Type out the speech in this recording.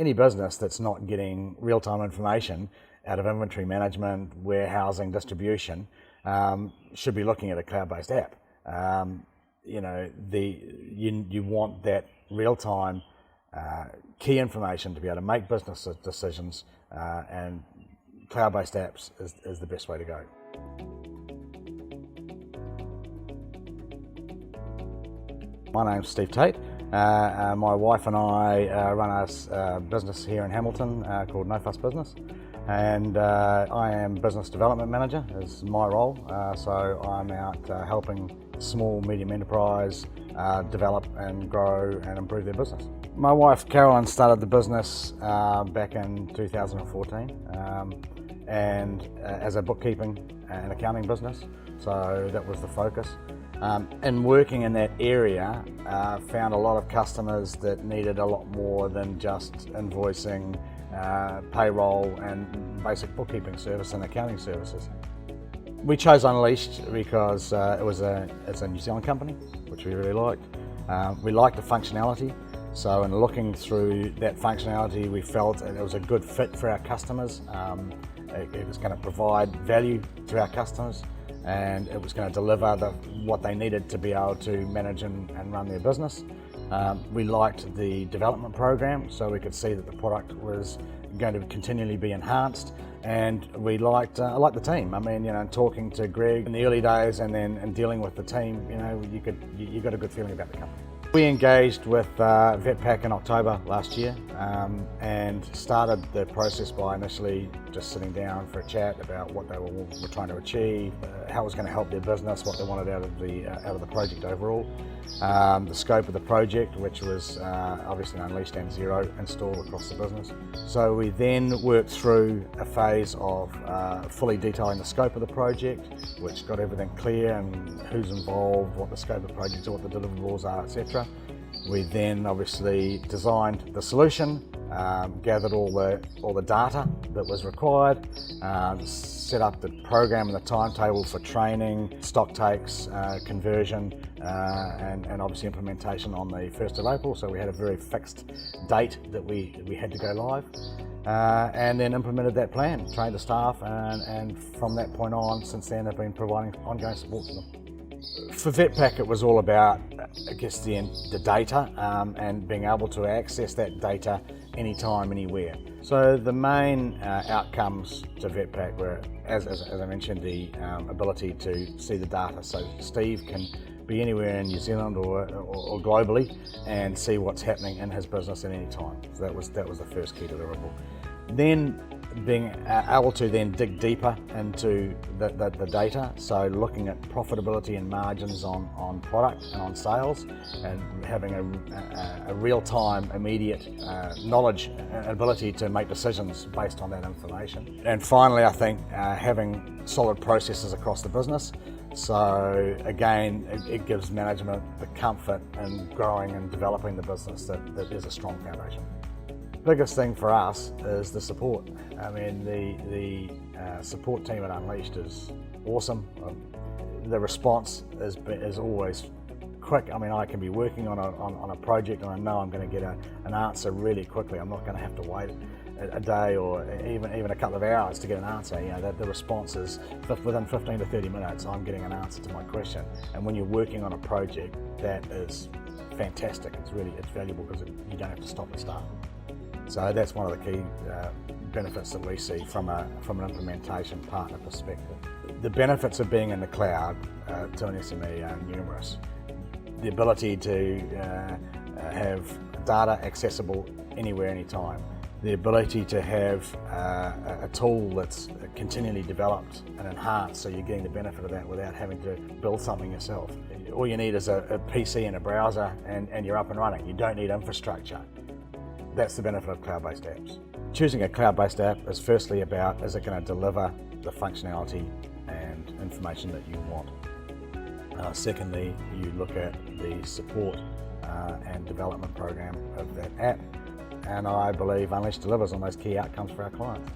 any business that's not getting real-time information out of inventory management, warehousing, distribution, should be looking at a cloud-based app. You want that real-time key information to be able to make business decisions, and cloud-based apps is the best way to go. My name's Steve Tate. My wife and I run a business here in Hamilton called No Fuss Business, and I am Business Development Manager is my role, so I'm out helping small, medium enterprise develop and grow and improve their business. My wife Carolyn started the business back in 2014 and as a bookkeeping and accounting business, so that was the focus. And working in that area, found a lot of customers that needed a lot more than just invoicing, payroll and basic bookkeeping service and accounting services. We chose Unleashed because it's a New Zealand company, which we really liked. We liked the functionality, so in looking through that functionality, we felt it was a good fit for our customers. It was going to provide value to our customers, and it was going to deliver what they needed to be able to manage and run their business. We liked the development program, so we could see that the product was going to continually be enhanced, and I liked the team. I mean, talking to Greg in the early days and dealing with the team, you got a good feeling about the company. We engaged with Vetpak in October last year and started the process by initially just sitting down for a chat about what they were trying to achieve, how it was going to help their business, what they wanted out of the project overall, the scope of the project, which was obviously Unleashed and Xero installed across the business. So we then worked through a phase of fully detailing the scope of the project, which got everything clear and who's involved, what the scope of the project is, what the deliverables are, etc. We then obviously designed the solution, gathered all the data that was required, set up the program and the timetable for training, stock takes, conversion, and obviously implementation on the 1st of April. So we had a very fixed date that we had to go live, and then implemented that plan, trained the staff, and from that point on, since then, have been providing ongoing support to them. For Vetpak, it was all about, I guess, the data and being able to access that data anytime, anywhere. So the main outcomes to Vetpak were, as I mentioned, the ability to see the data. So Steve can be anywhere in New Zealand or globally and see what's happening in his business at any time. So that was the first key deliverable. Then being able to then dig deeper into the data, so looking at profitability and margins on product and on sales, and having a real-time, immediate knowledge and ability to make decisions based on that information. And finally, I think having solid processes across the business. So again, it gives management the comfort in growing and developing the business that there's a strong foundation. Biggest thing for us is the support. I mean, the support team at Unleashed is awesome. The response is always quick. I mean, I can be working on a project and I know I'm going to get an answer really quickly. I'm not going to have to wait a day or even a couple of hours to get an answer. The response is within 15 to 30 minutes. I'm getting an answer to my question. And when you're working on a project, that is fantastic. It's valuable because you don't have to stop and start. So that's one of the key benefits that we see from an implementation partner perspective. The benefits of being in the cloud to an SME are numerous. The ability to have data accessible anywhere, anytime. The ability to have a tool that's continually developed and enhanced, so you're getting the benefit of that without having to build something yourself. All you need is a PC and a browser and you're up and running. You don't need infrastructure. That's the benefit of cloud-based apps. Choosing a cloud-based app is firstly about, is it going to deliver the functionality and information that you want? Secondly, you look at the support and development program of that app, and I believe Unleashed delivers on those key outcomes for our clients.